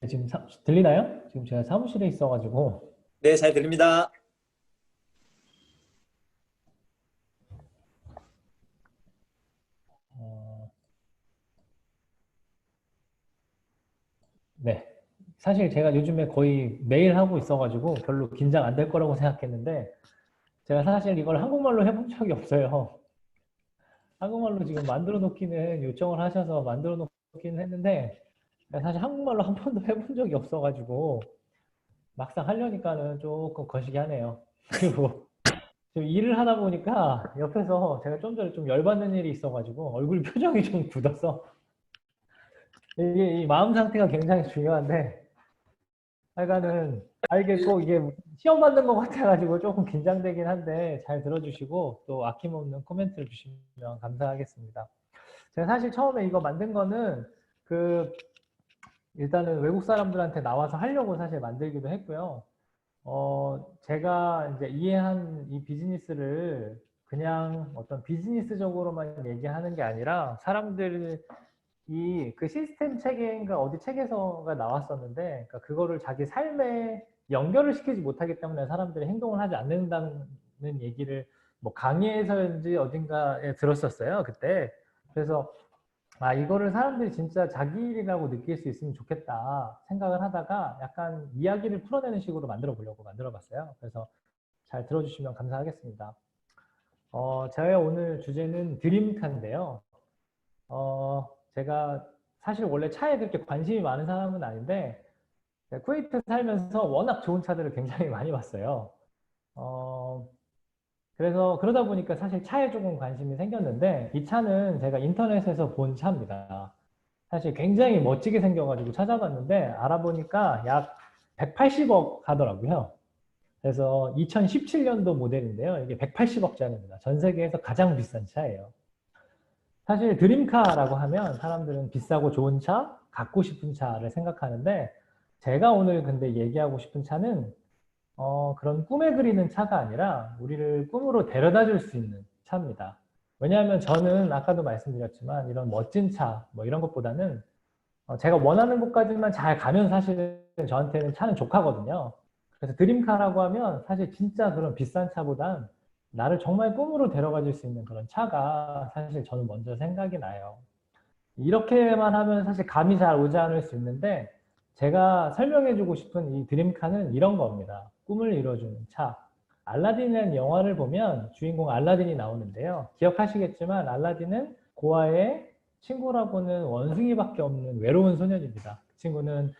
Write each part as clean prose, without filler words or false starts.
지금 들리나요? 지금 제가 사무실에 있어가지고. 네, 잘 들립니다. 어, 네. 사실 제가 요즘에 거의 매일 하고 있어가지고 별로 긴장 안 될 거라고 생각했는데 제가 사실 이걸 한국말로 해본 적이 없어요. 한국말로 지금 만들어 놓기는 요청을 하셔서 만들어 놓기는 했는데 사실 한국말로 한 번도 해본 적이 없어가지고 막상 하려니까는 조금 거시기 하네요. 그리고 지금 일을 하다 보니까 옆에서 제가 좀 전에 좀 열받는 일이 있어가지고 얼굴 표정이 좀 굳어서 이게 이 마음 상태가 굉장히 중요한데 하여간은 이게 꼭 이게 시험 받는 것 같아가지고 조금 긴장되긴 한데 잘 들어주시고 또 아낌없는 코멘트를 주시면 감사하겠습니다. 제가 사실 처음에 이거 만든 거는 그 일단은 외국 사람들한테 나와서 하려고 사실 만들기도 했고요. 제가 이제 이해한 이 비즈니스를 그냥 어떤 비즈니스적으로만 얘기하는 게 아니라 사람들이 그 시스템 책인가 어디 책에서가 나왔었는데 그러니까 그거를 자기 삶에 연결을 시키지 못하기 때문에 사람들이 행동을 하지 않는다는 얘기를 뭐 강의에서인지 어딘가에 들었었어요 그때. 그래서 이거를 사람들이 진짜 자기 일이라고 느낄 수 있으면 좋겠다 생각을 하다가 약간 이야기를 풀어내는 식으로 만들어 보려고 만들어 봤어요. 그래서 잘 들어주시면 감사하겠습니다. 저의 오늘 주제는 드림카인데요. 제가 사실 원래 차에 그렇게 관심이 많은 사람은 아닌데 쿠웨이트 살면서 워낙 좋은 차들을 굉장히 많이 봤어요. 어, 그래서 그러다 보니까 사실 차에 조금 관심이 생겼는데 이 차는 제가 인터넷에서 본 차입니다. 사실 굉장히 멋지게 생겨가지고 찾아봤는데 알아보니까 약 180억 하더라고요. 그래서 2017년도 모델인데요. 이게 180억짜리입니다. 전 세계에서 가장 비싼 차예요. 사실 드림카라고 하면 사람들은 비싸고 좋은 차, 갖고 싶은 차를 생각하는데 제가 오늘 근데 얘기하고 싶은 차는 그런 꿈에 그리는 차가 아니라 우리를 꿈으로 데려다 줄 수 있는 차입니다. 왜냐하면 저는 아까도 말씀드렸지만 이런 멋진 차, 뭐 이런 것보다는 제가 원하는 곳까지만 잘 가면 사실 저한테는 차는 족하거든요. 그래서 드림카라고 하면 사실 진짜 그런 비싼 차보단 나를 정말 꿈으로 데려가 줄 수 있는 그런 차가 사실 저는 먼저 생각이 나요. 이렇게만 하면 사실 감이 잘 오지 않을 수 있는데 제가 설명해주고 싶은 이 드림카는 이런 겁니다. 꿈을 이뤄주는 차. 알라딘이라는 영화를 보면 주인공 알라딘이 나오는데요. 기억하시겠지만 알라딘은 고아의 친구라고는 원숭이밖에 없는 외로운 소년입니다. 그 친구는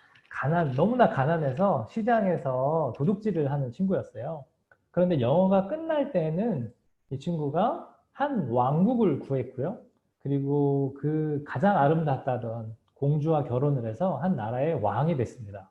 너무나 가난해서 시장에서 도둑질을 하는 친구였어요. 그런데 영화가 끝날 때는 이 친구가 한 왕국을 구했고요. 그리고 그 가장 아름답다던 공주와 결혼을 해서 한 나라의 왕이 됐습니다.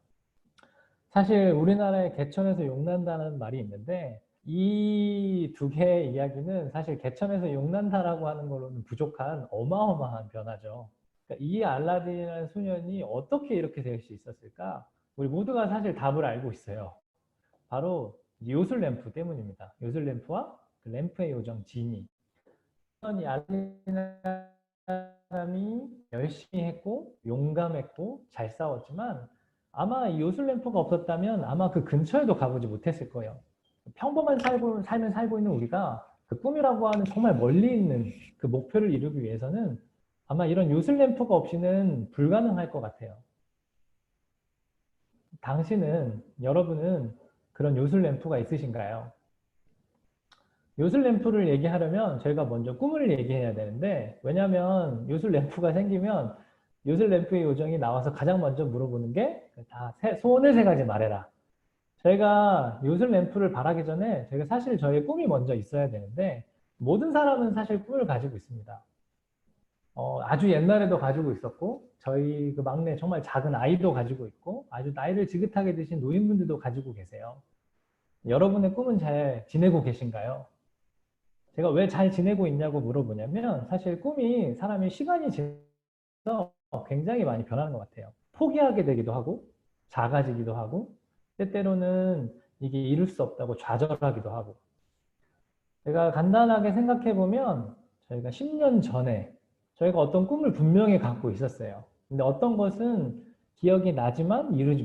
사실 우리나라의 개천에서 용난다는 말이 있는데 이 두 개의 이야기는 사실 개천에서 용난다라고 하는 걸로는 부족한 어마어마한 변화죠. 그러니까 이 알라딘이라는 소년이 어떻게 이렇게 될 수 있었을까? 우리 모두가 사실 답을 알고 있어요. 바로 요술 램프 때문입니다. 요술 램프와 그 램프의 요정 지니. 이 알라딘 사람이 열심히 했고 용감했고 잘 싸웠지만 아마 이 요술 램프가 없었다면 아마 그 근처에도 가보지 못했을 거예요. 평범한 삶을 살고 있는 우리가 그 꿈이라고 하는 정말 멀리 있는 그 목표를 이루기 위해서는 아마 이런 요술 램프가 없이는 불가능할 것 같아요. 여러분은 그런 요술 램프가 있으신가요? 요술 램프를 얘기하려면 저희가 먼저 꿈을 얘기해야 되는데 왜냐하면 요술 램프가 생기면 요술 램프의 요정이 나와서 가장 먼저 물어보는 게 다 소원을 세 가지 말해라. 저희가 요술 램프를 바라기 전에 저희가 사실 저희의 꿈이 먼저 있어야 되는데 모든 사람은 사실 꿈을 가지고 있습니다. 아주 옛날에도 가지고 있었고 저희 그 막내 정말 작은 아이도 가지고 있고 아주 나이를 지긋하게 드신 노인분들도 가지고 계세요. 여러분의 꿈은 잘 지내고 계신가요? 제가 왜 잘 지내고 있냐고 물어보냐면 사실 꿈이 사람이 시간이 지나서 굉장히 많이 변하는 것 같아요. 포기하게 되기도 하고 작아지기도 하고 때때로는 이게 이룰 수 없다고 좌절하기도 하고 제가 간단하게 생각해 보면 저희가 10년 전에 저희가 어떤 꿈을 분명히 갖고 있었어요. 근데 어떤 것은 기억이 나지만 이루지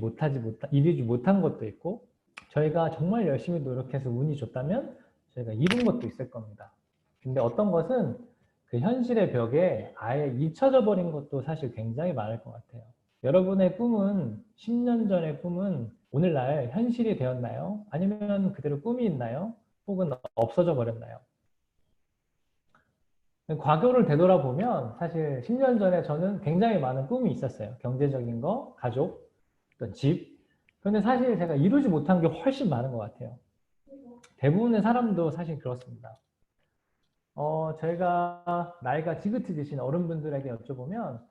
못한 것도 있고, 저희가 정말 열심히 노력해서 운이 좋다면 저희가 이룬 것도 있을 겁니다. 근데 어떤 것은 그 현실의 벽에 아예 잊혀져 버린 것도 사실 굉장히 많을 것 같아요. 여러분의 꿈은 10년 전의 꿈은 오늘날 현실이 되었나요? 아니면 그대로 꿈이 있나요? 혹은 없어져 버렸나요? 과거를 되돌아보면 사실 10년 전에 저는 굉장히 많은 꿈이 있었어요. 경제적인 거, 가족, 어떤 집. 그런데 사실 제가 이루지 못한 게 훨씬 많은 것 같아요. 대부분의 사람도 사실 그렇습니다. 저희가 나이가 지긋해지신 어른분들에게 여쭤보면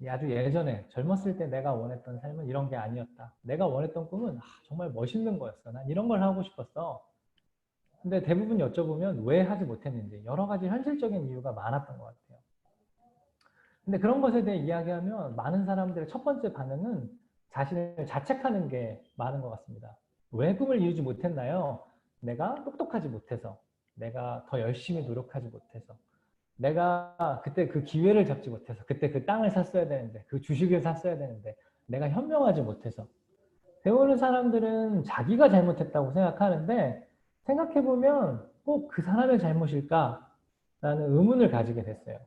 아주 예전에 젊었을 때 내가 원했던 삶은 이런 게 아니었다. 내가 원했던 꿈은 정말 멋있는 거였어. 난 이런 걸 하고 싶었어. 근데 대부분 여쭤보면 왜 하지 못했는지 여러 가지 현실적인 이유가 많았던 것 같아요. 근데 그런 것에 대해 이야기하면 많은 사람들의 첫 번째 반응은 자신을 자책하는 게 많은 것 같습니다. 왜 꿈을 이루지 못했나요? 내가 똑똑하지 못해서, 내가 더 열심히 노력하지 못해서, 내가 그때 그 기회를 잡지 못해서, 그때 그 땅을 샀어야 되는데, 그 주식을 샀어야 되는데, 내가 현명하지 못해서. 배우는 사람들은 자기가 잘못했다고 생각하는데, 생각해보면 꼭 그 사람의 잘못일까? 라는 의문을 가지게 됐어요.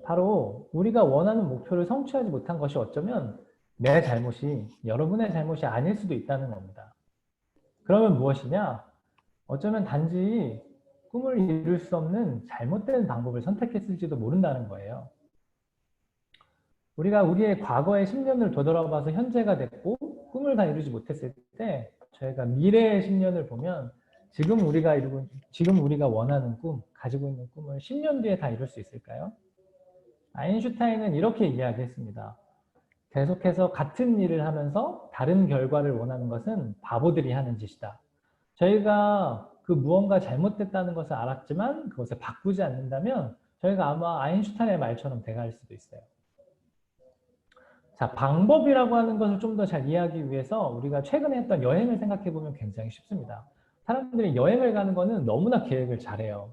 바로 우리가 원하는 목표를 성취하지 못한 것이 어쩌면 내 잘못이 여러분의 잘못이 아닐 수도 있다는 겁니다. 그러면 무엇이냐? 어쩌면 단지 꿈을 이룰 수 없는 잘못된 방법을 선택했을지도 모른다는 거예요. 우리가 우리의 과거의 10년을 되돌아봐서 현재가 됐고 꿈을 다 이루지 못했을 때 저희가 미래의 10년을 보면 지금 우리가 원하는 꿈, 가지고 있는 꿈을 10년 뒤에 다 이룰 수 있을까요? 아인슈타인은 이렇게 이야기했습니다. 계속해서 같은 일을 하면서 다른 결과를 원하는 것은 바보들이 하는 짓이다. 저희가 그 무언가 잘못됐다는 것을 알았지만 그것을 바꾸지 않는다면 저희가 아마 아인슈타인의 말처럼 돼갈 수도 있어요. 자, 방법이라고 하는 것을 좀 더 잘 이해하기 위해서 우리가 최근에 했던 여행을 생각해 보면 굉장히 쉽습니다. 사람들이 여행을 가는 거는 너무나 계획을 잘해요.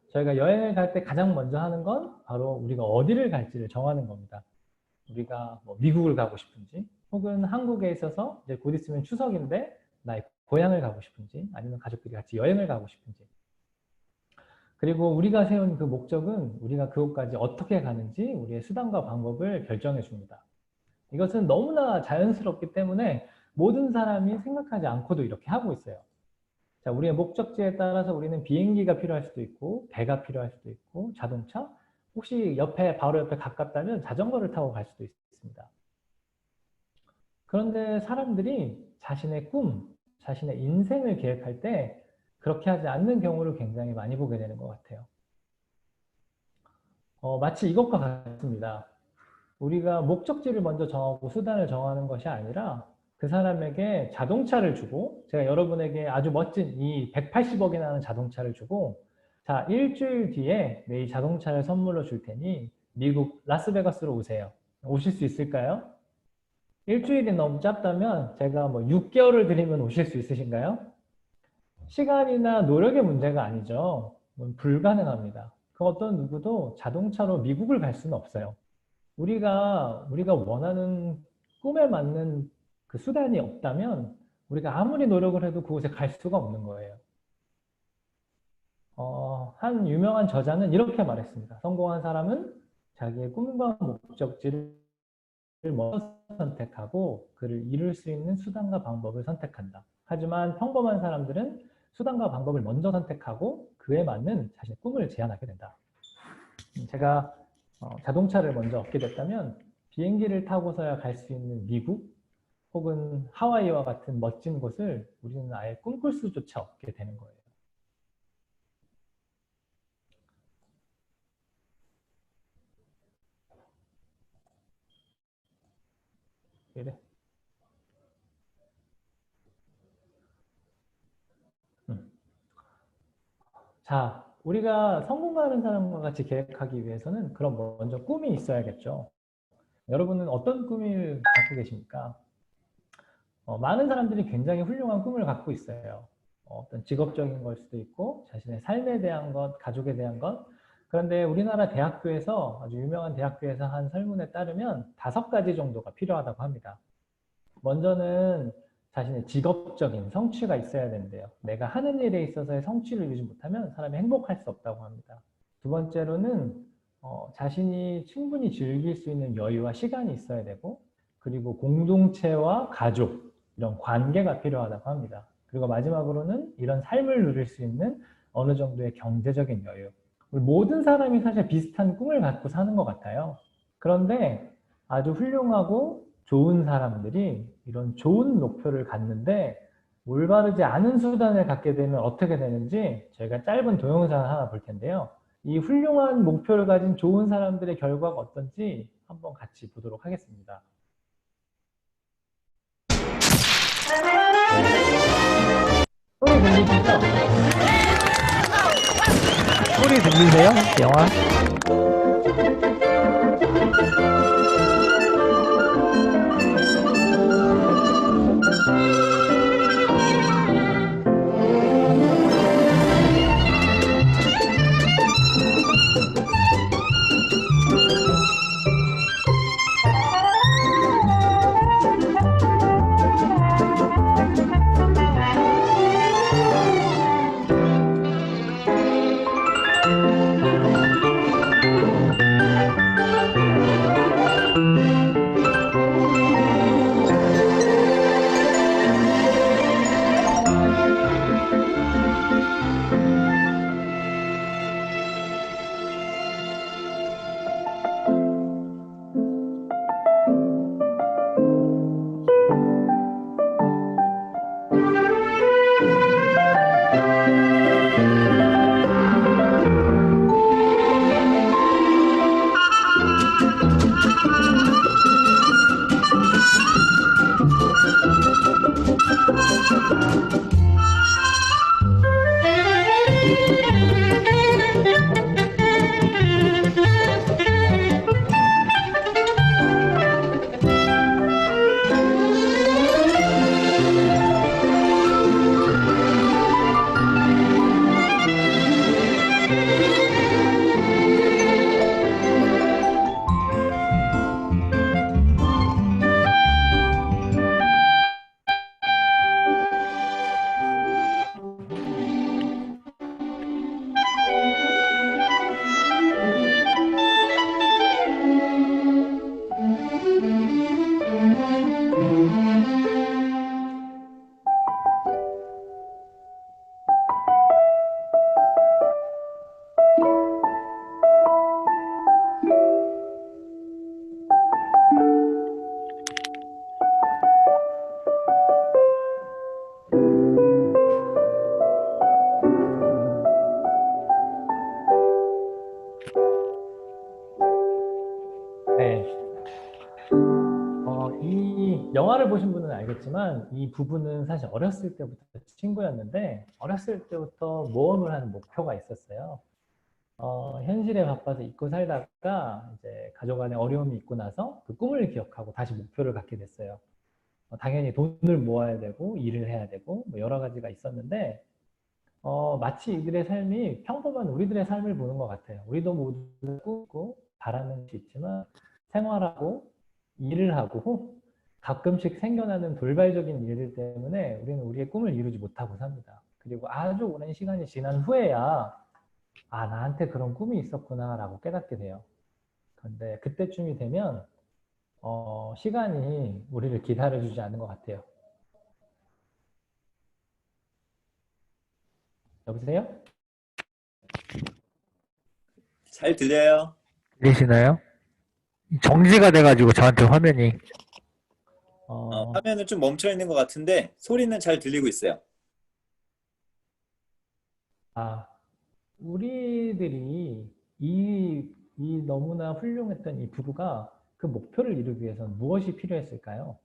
저희가 여행을 갈 때 가장 먼저 하는 건 바로 우리가 어디를 갈지를 정하는 겁니다. 우리가 뭐 미국을 가고 싶은지, 혹은 한국에 있어서 이제 곧 있으면 추석인데 나의 고향을 가고 싶은지, 아니면 가족들이 같이 여행을 가고 싶은지. 그리고 우리가 세운 그 목적은 우리가 그곳까지 어떻게 가는지 우리의 수단과 방법을 결정해 줍니다. 이것은 너무나 자연스럽기 때문에 모든 사람이 생각하지 않고도 이렇게 하고 있어요. 자, 우리의 목적지에 따라서 우리는 비행기가 필요할 수도 있고, 배가 필요할 수도 있고, 자동차, 혹시 바로 옆에 가깝다면 자전거를 타고 갈 수도 있습니다. 그런데 사람들이 자신의 꿈, 자신의 인생을 계획할 때 그렇게 하지 않는 경우를 굉장히 많이 보게 되는 것 같아요. 마치 이것과 같습니다. 우리가 목적지를 먼저 정하고 수단을 정하는 것이 아니라 그 사람에게 자동차를 주고, 제가 여러분에게 아주 멋진 이 180억이나 하는 자동차를 주고, 자, 일주일 뒤에 내 이 자동차를 선물로 줄 테니 미국 라스베가스로 오세요. 오실 수 있을까요? 일주일이 너무 짧다면 제가 뭐 6개월을 드리면 오실 수 있으신가요? 시간이나 노력의 문제가 아니죠. 불가능합니다. 그 어떤 누구도 자동차로 미국을 갈 수는 없어요. 우리가 원하는 꿈에 맞는 그 수단이 없다면 우리가 아무리 노력을 해도 그곳에 갈 수가 없는 거예요. 한 유명한 저자는 이렇게 말했습니다. 성공한 사람은 자기의 꿈과 목적지를 먼저 선택하고 그를 이룰 수 있는 수단과 방법을 선택한다. 하지만 평범한 사람들은 수단과 방법을 먼저 선택하고 그에 맞는 자신의 꿈을 제안하게 된다. 제가 자동차를 먼저 얻게 됐다면 비행기를 타고서야 갈 수 있는 미국 혹은 하와이와 같은 멋진 곳을 우리는 아예 꿈꿀 수조차 없게 되는 거예요. 이래. 음. 자, 우리가 성공하는 사람과 같이 계획하기 위해서는 그럼 먼저 꿈이 있어야겠죠. 여러분은 어떤 꿈을 갖고 계십니까? 많은 사람들이 굉장히 훌륭한 꿈을 갖고 있어요. 어떤 직업적인 걸 수도 있고, 자신의 삶에 대한 것, 가족에 대한 것, 그런데 우리나라 대학교에서 아주 유명한 대학교에서 한 설문에 따르면 5가지 정도가 필요하다고 합니다. 먼저는 자신의 직업적인 성취가 있어야 된대요. 내가 하는 일에 있어서의 성취를 이루지 못하면 사람이 행복할 수 없다고 합니다. 두 번째로는 자신이 충분히 즐길 수 있는 여유와 시간이 있어야 되고, 그리고 공동체와 가족, 이런 관계가 필요하다고 합니다. 그리고 마지막으로는 이런 삶을 누릴 수 있는 어느 정도의 경제적인 여유. 우리 모든 사람이 사실 비슷한 꿈을 갖고 사는 것 같아요. 그런데 아주 훌륭하고 좋은 사람들이 이런 좋은 목표를 갖는데 올바르지 않은 수단을 갖게 되면 어떻게 되는지 저희가 짧은 동영상을 하나 볼 텐데요. 이 훌륭한 목표를 가진 좋은 사람들의 결과가 어떤지 한번 같이 보도록 하겠습니다. 소리 들리시죠? 소리 들리세요? 영화? 네. 이 영화를 보신 분은 알겠지만 이 부부는 사실 어렸을 때부터 친구였는데 어렸을 때부터 모험을 하는 목표가 있었어요. 현실에 바빠서 잊고 살다가 이제 가족 간에 어려움이 있고 나서 그 꿈을 기억하고 다시 목표를 갖게 됐어요. 당연히 돈을 모아야 되고 일을 해야 되고 뭐 여러 가지가 있었는데 마치 이들의 삶이 평범한 우리들의 삶을 보는 것 같아요. 우리도 모두 꾸고 바라는 수 있지만 생활하고 일을 하고 가끔씩 생겨나는 돌발적인 일들 때문에 우리는 우리의 꿈을 이루지 못하고 삽니다. 그리고 아주 오랜 시간이 지난 후에야 나한테 그런 꿈이 있었구나 라고 깨닫게 돼요. 그런데 그때쯤이 되면 시간이 우리를 기다려주지 않는 것 같아요. 여보세요? 잘 들려요? 들리시나요? 정지가 돼가지고 저한테 화면이 화면은 좀 멈춰 있는 것 같은데 소리는 잘 들리고 있어요. 우리들이 이 너무나 훌륭했던 이 부부가 그 목표를 이루기 위해서는 무엇이 필요했을까요?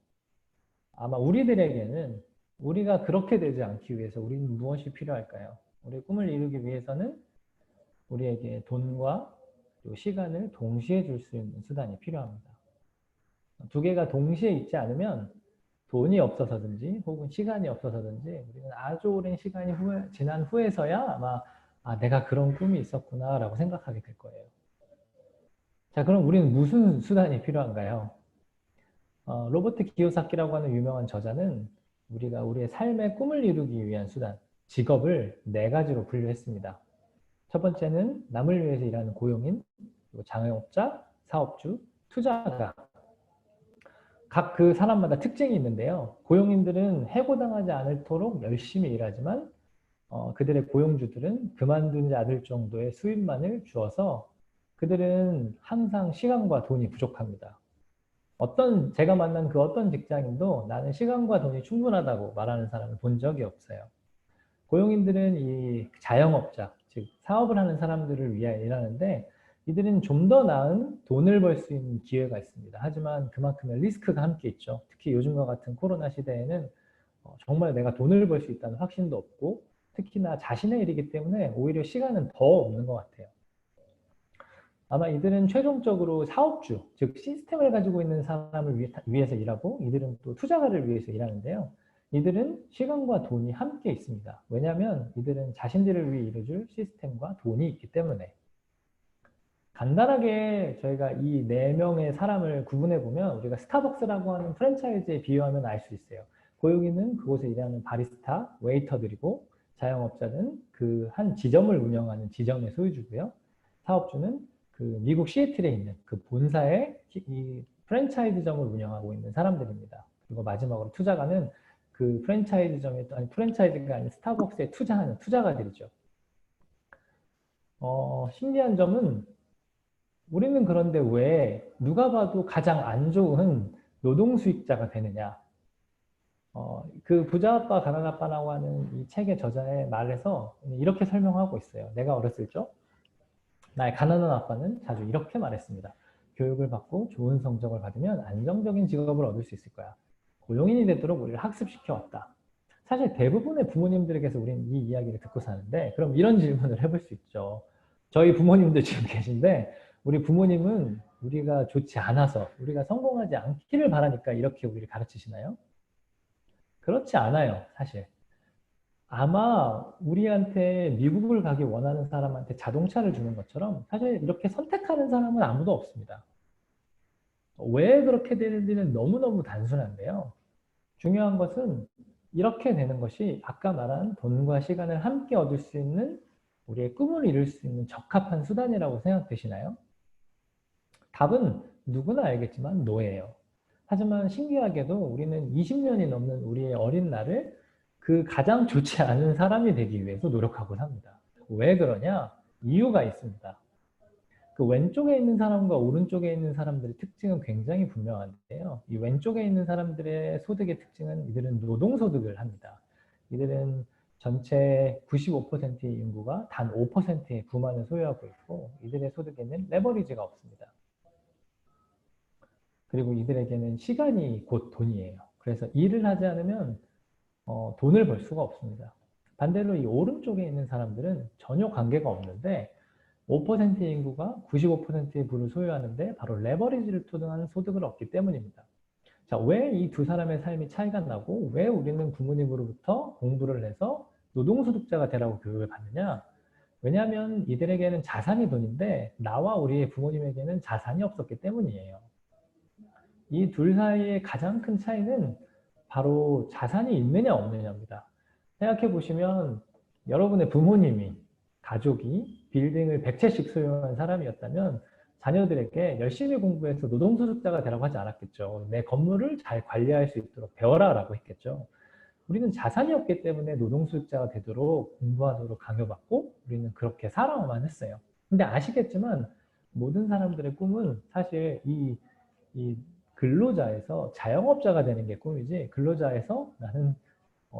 아마 우리들에게는 우리가 그렇게 되지 않기 위해서 우리는 무엇이 필요할까요? 우리의 꿈을 이루기 위해서는 우리에게 돈과 그리고 시간을 동시에 줄 수 있는 수단이 필요합니다. 두 개가 동시에 있지 않으면 돈이 없어서든지 혹은 시간이 없어서든지 우리는 아주 오랜 시간이 지난 후에서야 아마 아, 내가 그런 꿈이 있었구나 라고 생각하게 될 거예요. 자, 그럼 우리는 무슨 수단이 필요한가요? 로버트 기요사키라고 하는 유명한 저자는 우리가 우리의 삶의 꿈을 이루기 위한 수단, 직업을 네 가지로 분류했습니다. 첫 번째는 남을 위해서 일하는 고용인, 그리고 자영업자, 사업주, 투자가. 각 그 사람마다 특징이 있는데요. 고용인들은 해고당하지 않도록 열심히 일하지만 그들의 고용주들은 그만두지 않을 정도의 수입만을 주어서 그들은 항상 시간과 돈이 부족합니다. 제가 만난 그 어떤 직장인도 나는 시간과 돈이 충분하다고 말하는 사람을 본 적이 없어요. 고용인들은 이 자영업자, 즉 사업을 하는 사람들을 위해 일하는데 이들은 좀 더 나은 돈을 벌 수 있는 기회가 있습니다. 하지만 그만큼의 리스크가 함께 있죠. 특히 요즘과 같은 코로나 시대에는 정말 내가 돈을 벌 수 있다는 확신도 없고 특히나 자신의 일이기 때문에 오히려 시간은 더 없는 것 같아요. 아마 이들은 최종적으로 사업주, 즉 시스템을 가지고 있는 사람을 위해서 일하고 이들은 또 투자가를 위해서 일하는데요. 이들은 시간과 돈이 함께 있습니다. 왜냐하면 이들은 자신들을 위해 일해줄 시스템과 돈이 있기 때문에. 간단하게 저희가 이 네 명의 사람을 구분해 보면 우리가 스타벅스라고 하는 프랜차이즈에 비유하면 알 수 있어요. 고용인은 그곳에 일하는 바리스타, 웨이터들이고 자영업자는 그 한 지점을 운영하는 지점의 소유주고요. 사업주는 그 미국 시애틀에 있는 그 본사의 이 프랜차이즈점을 운영하고 있는 사람들입니다. 그리고 마지막으로 투자가는 그 프랜차이즈점에 아니 프랜차이즈가 아닌 스타벅스에 투자하는 투자가들이죠. 신기한 점은 우리는 그런데 왜 누가 봐도 가장 안 좋은 노동수익자가 되느냐? 그 부자 아빠 가난 아빠라고 하는 이 책의 저자의 말에서 이렇게 설명하고 있어요. 내가 어렸을 적 나의 가난한 아빠는 자주 이렇게 말했습니다. 교육을 받고 좋은 성적을 받으면 안정적인 직업을 얻을 수 있을 거야. 고용인이 되도록 우리를 학습시켜 왔다. 사실 대부분의 부모님들에게서 우리는 이 이야기를 듣고 사는데 그럼 이런 질문을 해볼 수 있죠. 저희 부모님들 지금 계신데 우리 부모님은 우리가 좋지 않아서 우리가 성공하지 않기를 바라니까 이렇게 우리를 가르치시나요? 그렇지 않아요, 사실. 아마 우리한테 미국을 가기 원하는 사람한테 자동차를 주는 것처럼 사실 이렇게 선택하는 사람은 아무도 없습니다. 왜 그렇게 되는지는 너무너무 단순한데요. 중요한 것은 이렇게 되는 것이 아까 말한 돈과 시간을 함께 얻을 수 있는 우리의 꿈을 이룰 수 있는 적합한 수단이라고 생각되시나요? 답은 누구나 알겠지만 노예예요. 하지만 신기하게도 우리는 20년이 넘는 우리의 어린 날을 그 가장 좋지 않은 사람이 되기 위해서 노력하고 삽니다. 왜 그러냐? 이유가 있습니다. 그 왼쪽에 있는 사람과 오른쪽에 있는 사람들의 특징은 굉장히 분명한데요. 이 왼쪽에 있는 사람들의 소득의 특징은 이들은 노동소득을 합니다. 이들은 전체 95%의 인구가 단 5%의 부만을 소유하고 있고 이들의 소득에는 레버리지가 없습니다. 그리고 이들에게는 시간이 곧 돈이에요. 그래서 일을 하지 않으면 돈을 벌 수가 없습니다. 반대로 이 오른쪽에 있는 사람들은 전혀 관계가 없는데 5%의 인구가 95%의 부를 소유하는데 바로 레버리지를 통한 소득을 얻기 때문입니다. 자, 왜 이 두 사람의 삶이 차이가 나고 왜 우리는 부모님으로부터 공부를 해서 노동소득자가 되라고 교육을 받느냐? 왜냐하면 이들에게는 자산이 돈인데 나와 우리의 부모님에게는 자산이 없었기 때문이에요. 이 둘 사이의 가장 큰 차이는 바로 자산이 있느냐 없느냐입니다. 생각해 보시면 여러분의 부모님이 가족이 빌딩을 100채씩 소유한 사람이었다면 자녀들에게 열심히 공부해서 노동소득자가 되라고 하지 않았겠죠. 내 건물을 잘 관리할 수 있도록 배워라 라고 했겠죠. 우리는 자산이 없기 때문에 노동소득자가 되도록 공부하도록 강요받고 우리는 그렇게 살아야만 했어요. 근데 아시겠지만 모든 사람들의 꿈은 사실 이 근로자에서 자영업자가 되는 게 꿈이지 근로자에서 나는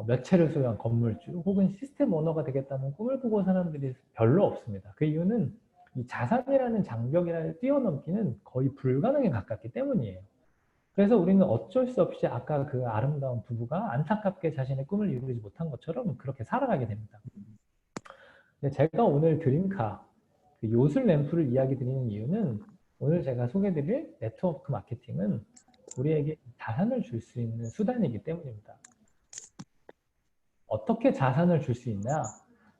몇 채를 소유한 건물주 혹은 시스템 오너가 되겠다는 꿈을 꾸고 사람들이 별로 없습니다. 그 이유는 이 자산이라는 장벽을 뛰어넘기는 거의 불가능에 가깝기 때문이에요. 그래서 우리는 어쩔 수 없이 아까 그 아름다운 부부가 안타깝게 자신의 꿈을 이루지 못한 것처럼 그렇게 살아가게 됩니다. 근데 제가 오늘 드림카, 그 요술 램프를 이야기 드리는 이유는 오늘 제가 소개드릴 네트워크 마케팅은 우리에게 자산을 줄 수 있는 수단이기 때문입니다. 어떻게 자산을 줄 수 있냐?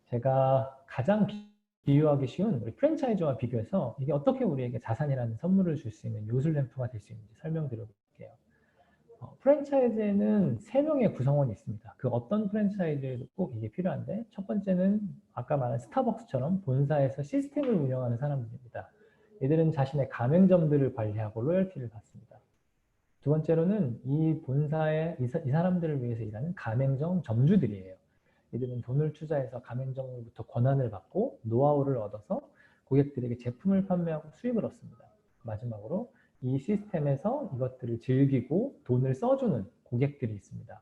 제가 가장 비유하기 쉬운 우리 프랜차이즈와 비교해서 이게 어떻게 우리에게 자산이라는 선물을 줄 수 있는 요술램프가 될 수 있는지 설명드려볼게요. 프랜차이즈에는 3명의 구성원이 있습니다. 그 어떤 프랜차이즈에도 꼭 이게 필요한데, 첫 번째는 아까 말한 스타벅스처럼 본사에서 시스템을 운영하는 사람들입니다. 이들은 자신의 가맹점들을 관리하고 로열티를 받습니다. 두 번째로는 이 본사의 이 사람들을 위해서 일하는 가맹점 점주들이에요. 이들은 돈을 투자해서 가맹점으로부터 권한을 받고 노하우를 얻어서 고객들에게 제품을 판매하고 수익을 얻습니다. 마지막으로 이 시스템에서 이것들을 즐기고 돈을 써주는 고객들이 있습니다.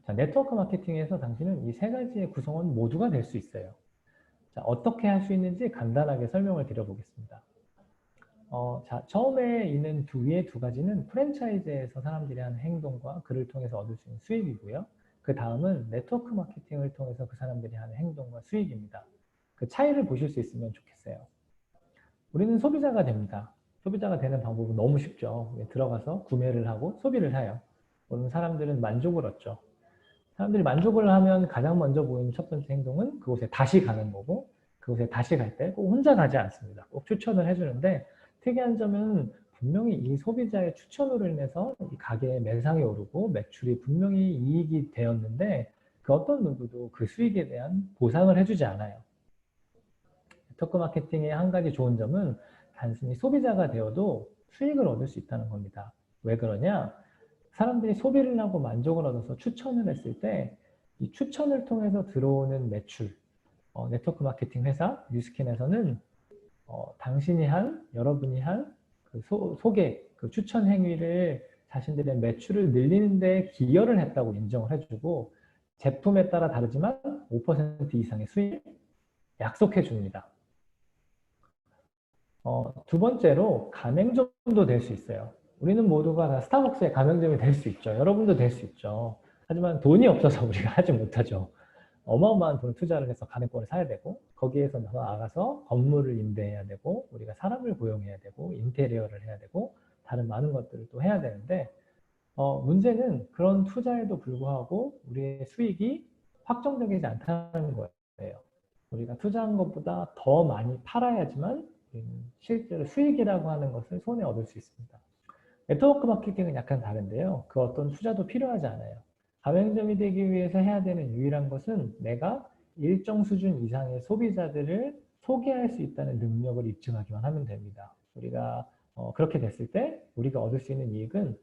자, 네트워크 마케팅에서 당신은 이 3가지의 구성원 모두가 될 수 있어요. 자, 어떻게 할 수 있는지 간단하게 설명을 드려보겠습니다. 자, 처음에 있는 위의 2가지는 프랜차이즈에서 사람들이 하는 행동과 그를 통해서 얻을 수 있는 수익이고요. 그 다음은 네트워크 마케팅을 통해서 그 사람들이 하는 행동과 수익입니다. 그 차이를 보실 수 있으면 좋겠어요. 우리는 소비자가 됩니다. 소비자가 되는 방법은 너무 쉽죠. 들어가서 구매를 하고 소비를 해요. 그러면 사람들은 만족을 얻죠. 사람들이 만족을 하면 가장 먼저 보이는 첫 번째 행동은 그곳에 다시 가는 거고, 그곳에 다시 갈 때 꼭 혼자 가지 않습니다. 꼭 추천을 해주는데, 특이한 점은 분명히 이 소비자의 추천으로 인해서 이 가게의 매상이 오르고 매출이 분명히 이익이 되었는데, 그 어떤 누구도 그 수익에 대한 보상을 해주지 않아요. 네트워크 마케팅의 한 가지 좋은 점은 단순히 소비자가 되어도 수익을 얻을 수 있다는 겁니다. 왜 그러냐? 사람들이 소비를 하고 만족을 얻어서 추천을 했을 때 이 추천을 통해서 들어오는 매출, 네트워크 마케팅 회사 뉴스킨에서는 당신이 한, 여러분이 한 그 소개, 그 추천 행위를 자신들의 매출을 늘리는 데 기여를 했다고 인정을 해주고, 제품에 따라 다르지만 5% 이상의 수익을 약속해 줍니다. 두 번째로 가맹점도 될 수 있어요. 우리는 모두가 다 스타벅스의 가맹점이 될 수 있죠. 여러분도 될 수 있죠. 하지만 돈이 없어서 우리가 하지 못하죠. 어마어마한 돈을 투자를 해서 가맹권을 사야 되고, 거기에서 나아가서 건물을 임대해야 되고, 우리가 사람을 고용해야 되고, 인테리어를 해야 되고, 다른 많은 것들을 또 해야 되는데, 문제는 그런 투자에도 불구하고 우리의 수익이 확정적이지 않다는 거예요. 우리가 투자한 것보다 더 많이 팔아야지만 실제로 수익이라고 하는 것을 손에 얻을 수 있습니다. 네트워크 마케팅은 약간 다른데요. 그 어떤 투자도 필요하지 않아요. 가맹점이 되기 위해서 해야 되는 유일한 것은 내가 일정 수준 이상의 소비자들을 소개할 수 있다는 능력을 입증하기만 하면 됩니다. 우리가 그렇게 됐을 때 우리가 얻을 수 있는 이익은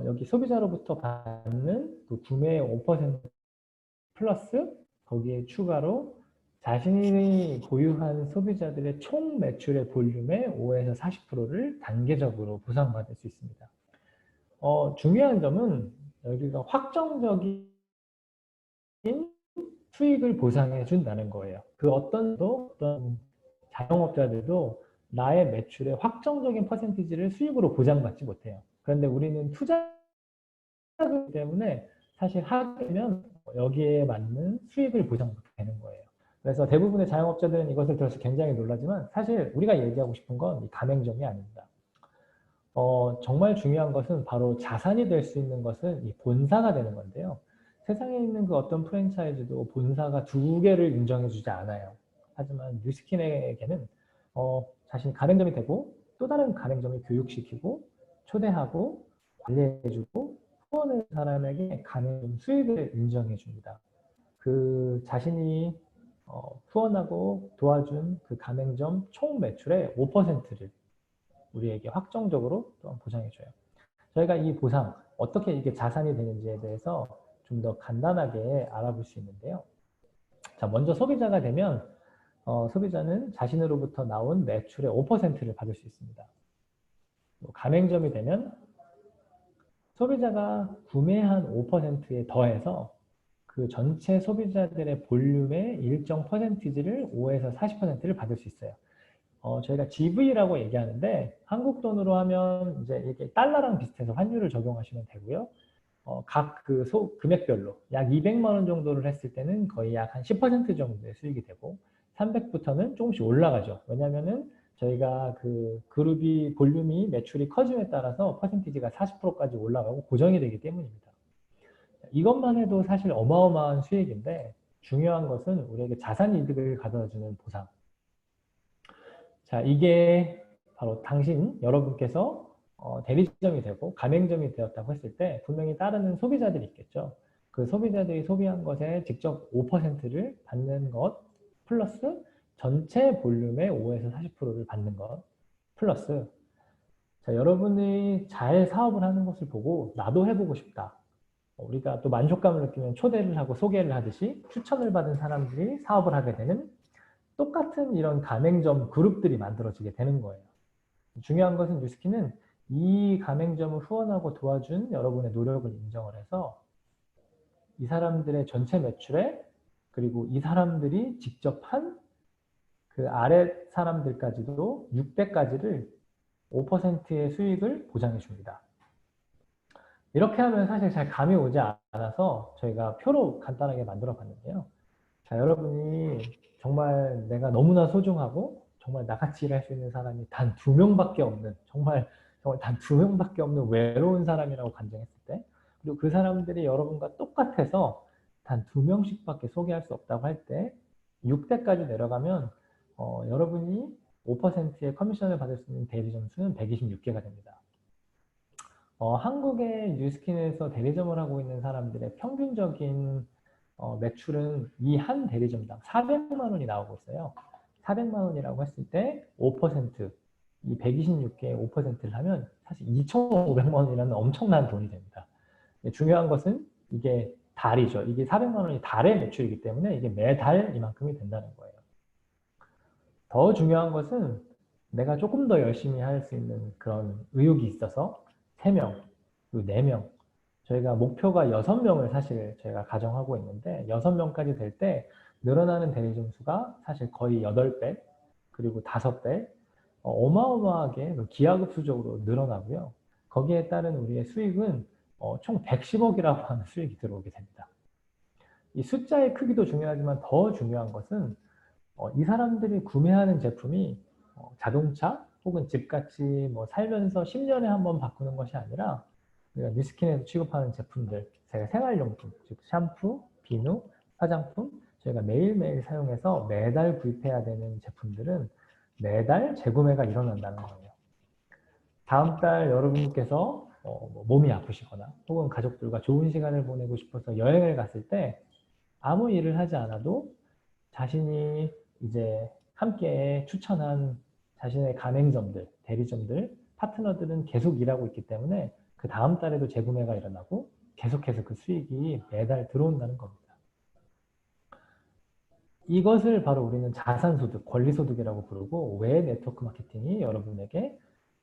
여기 소비자로부터 받는 그 구매의 5% 플러스 거기에 추가로 자신이 보유한 소비자들의 총 매출의 볼륨의 5에서 40%를 단계적으로 보상받을 수 있습니다. 중요한 점은 여기가 확정적인 수익을 보상해 준다는 거예요. 그 어떤 자영업자들도 나의 매출의 확정적인 퍼센티지를 수익으로 보장받지 못해요. 그런데 우리는 투자이기 때문에 사실 하게 되면 여기에 맞는 수익을 보장받게 되는 거예요. 그래서 대부분의 자영업자들은 이것을 들어서 굉장히 놀라지만 사실 우리가 얘기하고 싶은 건 이 가맹점이 아닙니다. 정말 중요한 것은 바로 자산이 될 수 있는 것은 이 본사가 되는 건데요. 세상에 있는 그 어떤 프랜차이즈도 본사가 2개를 인정해주지 않아요. 하지만 뉴스킨에게는 자신이 가맹점이 되고 또 다른 가맹점을 교육시키고 초대하고 관리해주고 후원하는 사람에게 가맹점 수익을 인정해줍니다. 그 자신이 후원하고 도와준 그 가맹점 총 매출의 5%를 우리에게 확정적으로 또한 보상해줘요. 저희가 이 보상, 어떻게 이게 자산이 되는지에 대해서 좀 더 간단하게 알아볼 수 있는데요. 자, 먼저 소비자가 되면 소비자는 자신으로부터 나온 매출의 5%를 받을 수 있습니다. 가맹점이 되면 소비자가 구매한 5%에 더해서 그 전체 소비자들의 볼륨의 일정 퍼센티지를 5에서 40%를 받을 수 있어요. 저희가 GV라고 얘기하는데 한국 돈으로 하면 이제 이게 달러랑 비슷해서 환율을 적용하시면 되고요. 각 그 금액별로 약 200만 원 정도를 했을 때는 거의 약 한 10% 정도의 수익이 되고 300부터는 조금씩 올라가죠. 왜냐하면은 저희가 그 그룹이 볼륨이 매출이 커짐에 따라서 퍼센티지가 40%까지 올라가고 고정이 되기 때문입니다. 이것만 해도 사실 어마어마한 수익인데 중요한 것은 우리에게 자산 이득을 가져다주는 보상. 자, 이게 바로 여러분께서 대리점이 되고 가맹점이 되었다고 했을 때 분명히 따르는 소비자들이 있겠죠. 그 소비자들이 소비한 것에 직접 5%를 받는 것 플러스 전체 볼륨의 5에서 40%를 받는 것 플러스 자, 여러분이 잘 사업을 하는 것을 보고 나도 해보고 싶다. 우리가 또 만족감을 느끼면 초대를 하고 소개를 하듯이 추천을 받은 사람들이 사업을 하게 되는 똑같은 이런 가맹점 그룹들이 만들어지게 되는 거예요. 중요한 것은 뉴스키는 이 가맹점을 후원하고 도와준 여러분의 노력을 인정을 해서 이 사람들의 전체 매출에 그리고 이 사람들이 직접 한 그 아래 사람들까지도 6대까지를 5%의 수익을 보장해 줍니다. 이렇게 하면 사실 잘 감이 오지 않아서 저희가 표로 간단하게 만들어 봤는데요. 자, 여러분이 정말 내가 너무나 소중하고 정말 나같이 일할 수 있는 사람이 단 2명밖에 없는 정말 단 2명밖에 없는 외로운 사람이라고 간증했을 때 그리고 그 사람들이 여러분과 똑같아서 단 2명씩밖에 소개할 수 없다고 할 때 6대까지 내려가면 여러분이 5%의 커미션을 받을 수 있는 대리점 수는 126개가 됩니다. 한국의 뉴스킨에서 대리점을 하고 있는 사람들의 평균적인 매출은 이 한 대리점당 400만 원이 나오고 있어요. 400만 원이라고 했을 때 5%, 이 126개의 5%를 하면 사실 2,500만 원이라는 엄청난 돈이 됩니다. 중요한 것은 이게 달이죠. 이게 400만 원이 달의 매출이기 때문에 이게 매달 이만큼이 된다는 거예요. 더 중요한 것은 내가 조금 더 열심히 할 수 있는 그런 의욕이 있어서 3명, 그리고 4명, 저희가 목표가 6명을 사실 저희가 가정하고 있는데 6명까지 될 때 늘어나는 대리점 수가 사실 거의 8배, 그리고 5배, 어마어마하게 기하급수적으로 늘어나고요. 거기에 따른 우리의 수익은 총 110억이라고 하는 수익이 들어오게 됩니다. 이 숫자의 크기도 중요하지만 더 중요한 것은 이 사람들이 구매하는 제품이 자동차 혹은 집같이 뭐 살면서 10년에 한 번 바꾸는 것이 아니라 우리가 뉴스킨에서 취급하는 제품들, 제가 생활용품, 즉 샴푸, 비누, 화장품 저희가 매일매일 사용해서 매달 구입해야 되는 제품들은 매달 재구매가 일어난다는 거예요. 다음 달 여러분께서 몸이 아프시거나 혹은 가족들과 좋은 시간을 보내고 싶어서 여행을 갔을 때 아무 일을 하지 않아도 자신이 이제 함께 추천한 자신의 가맹점들, 대리점들, 파트너들은 계속 일하고 있기 때문에 그 다음 달에도 재구매가 일어나고 계속해서 그 수익이 매달 들어온다는 겁니다. 이것을 바로 우리는 자산소득, 권리소득이라고 부르고 왜 네트워크 마케팅이 여러분에게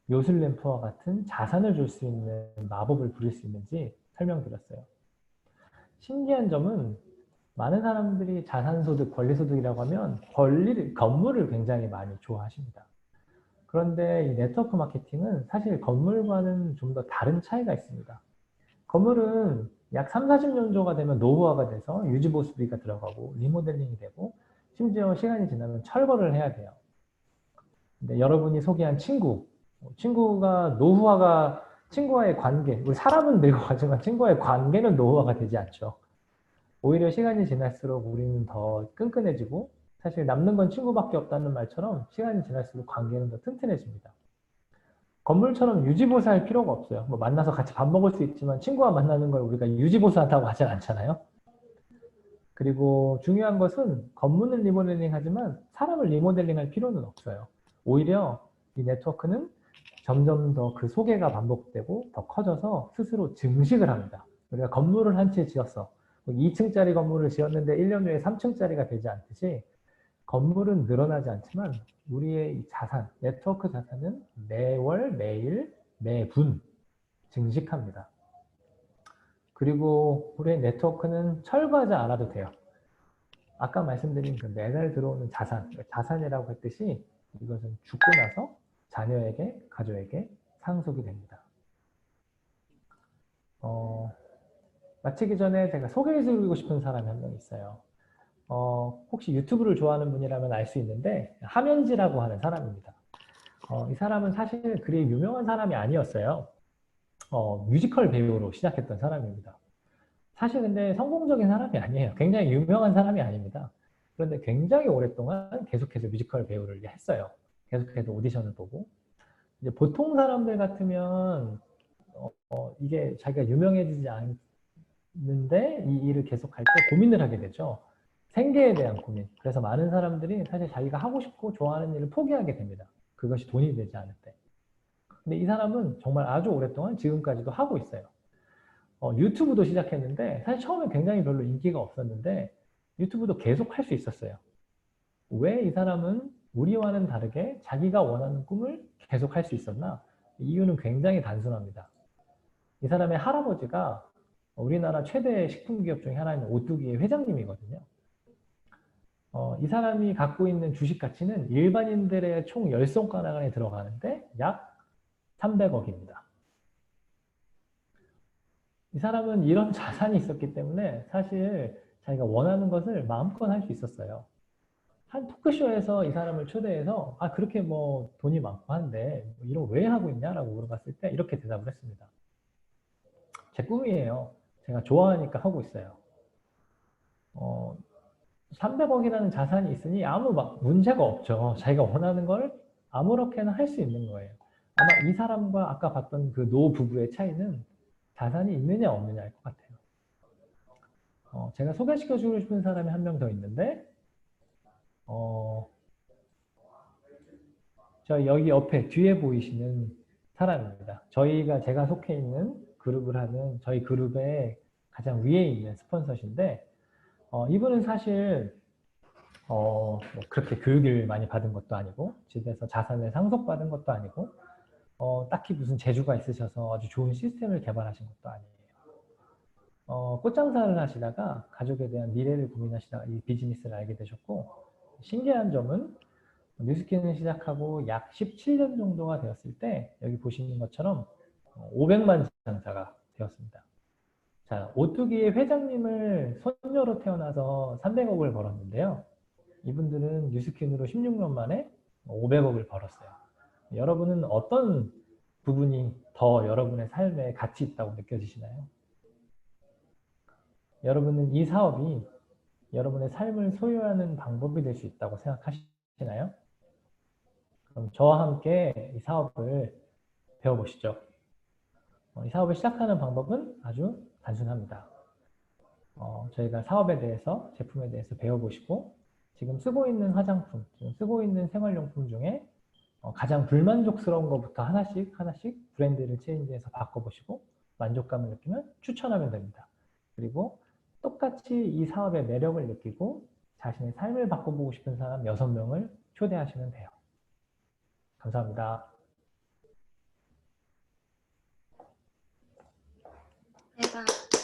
요술램프와 같은 자산을 줄 수 있는 마법을 부릴 수 있는지 설명드렸어요. 신기한 점은 많은 사람들이 자산소득, 권리소득이라고 하면 건물을 굉장히 많이 좋아하십니다. 그런데 이 네트워크 마케팅은 사실 건물과는 좀 더 다른 차이가 있습니다. 건물은 약 3, 40년 정도가 되면 노후화가 돼서 유지보수비가 들어가고 리모델링이 되고 심지어 시간이 지나면 철거를 해야 돼요. 근데 여러분이 소개한 친구와의 관계, 우리 사람은 늙어가지만 친구와의 관계는 노후화가 되지 않죠. 오히려 시간이 지날수록 우리는 더 끈끈해지고 사실 남는 건 친구밖에 없다는 말처럼 시간이 지날수록 관계는 더 튼튼해집니다. 건물처럼 유지보수할 필요가 없어요. 뭐 만나서 같이 밥 먹을 수 있지만 친구와 만나는 걸 우리가 유지보수한다고 하진 않잖아요. 그리고 중요한 것은 건물은 리모델링 하지만 사람을 리모델링 할 필요는 없어요. 오히려 이 네트워크는 점점 더 그 소개가 반복되고 더 커져서 스스로 증식을 합니다. 우리가 건물을 한 채 지었어. 2층짜리 건물을 지었는데 1년 후에 3층짜리가 되지 않듯이 건물은 늘어나지 않지만 우리의 이 자산, 네트워크 자산은 매월, 매일, 매분 증식합니다. 그리고 우리의 네트워크는 철거하지 않아도 돼요. 아까 말씀드린 그 매달 들어오는 자산이라고 했듯이 이것은 죽고 나서 자녀에게, 가족에게 상속이 됩니다. 마치기 전에 제가 소개해드리고 싶은 사람이 한 명 있어요. 혹시 유튜브를 좋아하는 분이라면 알 수 있는데 함현지라고 하는 사람입니다. 이 사람은 사실 그리 유명한 사람이 아니었어요. 뮤지컬 배우로 시작했던 사람입니다. 사실 근데 성공적인 사람이 아니에요. 굉장히 유명한 사람이 아닙니다. 그런데 굉장히 오랫동안 계속해서 뮤지컬 배우를 했어요. 계속해서 오디션을 보고. 이제 보통 사람들 같으면 이게 자기가 유명해지지 않는데 이 일을 계속할 때 고민을 하게 되죠. 생계에 대한 고민. 그래서 많은 사람들이 사실 자기가 하고 싶고 좋아하는 일을 포기하게 됩니다. 그것이 돈이 되지 않을 때. 근데 이 사람은 정말 아주 오랫동안 지금까지도 하고 있어요. 유튜브도 시작했는데 사실 처음에 굉장히 별로 인기가 없었는데 유튜브도 계속 할 수 있었어요. 왜 이 사람은 우리와는 다르게 자기가 원하는 꿈을 계속 할 수 있었나? 이유는 굉장히 단순합니다. 이 사람의 할아버지가 우리나라 최대 식품기업 중에 하나인 오뚜기의 회장님이거든요. 이 사람이 갖고 있는 주식 가치는 일반인들의 총 10손가락 안에 들어가는데 약 300억입니다. 이 사람은 이런 자산이 있었기 때문에 사실 자기가 원하는 것을 마음껏 할 수 있었어요. 한 토크쇼에서 이 사람을 초대해서 그렇게 뭐 돈이 많고 한데 뭐 이런 거 왜 하고 있냐라고 물어봤을 때 이렇게 대답을 했습니다. 제 꿈이에요. 제가 좋아하니까 하고 있어요. 300억이라는 자산이 있으니 아무 문제가 없죠. 자기가 원하는 걸 아무렇게나 할 수 있는 거예요. 아마 이 사람과 아까 봤던 그 노 부부의 차이는 자산이 있느냐 없느냐일 것 같아요. 제가 소개시켜주고 싶은 사람이 한 명 더 있는데 저 여기 옆에 뒤에 보이시는 사람입니다. 제가 속해 있는 그룹을 하는 저희 그룹의 가장 위에 있는 스폰서신데 이분은 사실 뭐 그렇게 교육을 많이 받은 것도 아니고 집에서 자산을 상속받은 것도 아니고 딱히 무슨 재주가 있으셔서 아주 좋은 시스템을 개발하신 것도 아니에요. 꽃장사를 하시다가 가족에 대한 미래를 고민하시다가 이 비즈니스를 알게 되셨고 신기한 점은 뉴스킨을 시작하고 약 17년 정도가 되었을 때 여기 보시는 것처럼 500만 장사가 되었습니다. 자, 오뚜기의 회장님을 손녀로 태어나서 300억을 벌었는데요. 이분들은 뉴스킨으로 16년 만에 500억을 벌었어요. 여러분은 어떤 부분이 더 여러분의 삶에 가치 있다고 느껴지시나요? 여러분은 이 사업이 여러분의 삶을 소유하는 방법이 될 수 있다고 생각하시나요? 그럼 저와 함께 이 사업을 배워보시죠. 이 사업을 시작하는 방법은 아주 단순합니다. 저희가 사업에 대해서, 제품에 대해서 배워보시고 지금 쓰고 있는 화장품, 지금 쓰고 있는 생활용품 중에 가장 불만족스러운 것부터 하나씩 브랜드를 체인지해서 바꿔보시고 만족감을 느끼면 추천하면 됩니다. 그리고 똑같이 이 사업의 매력을 느끼고 자신의 삶을 바꿔보고 싶은 사람 6명을 초대하시면 돼요. 감사합니다. 대박.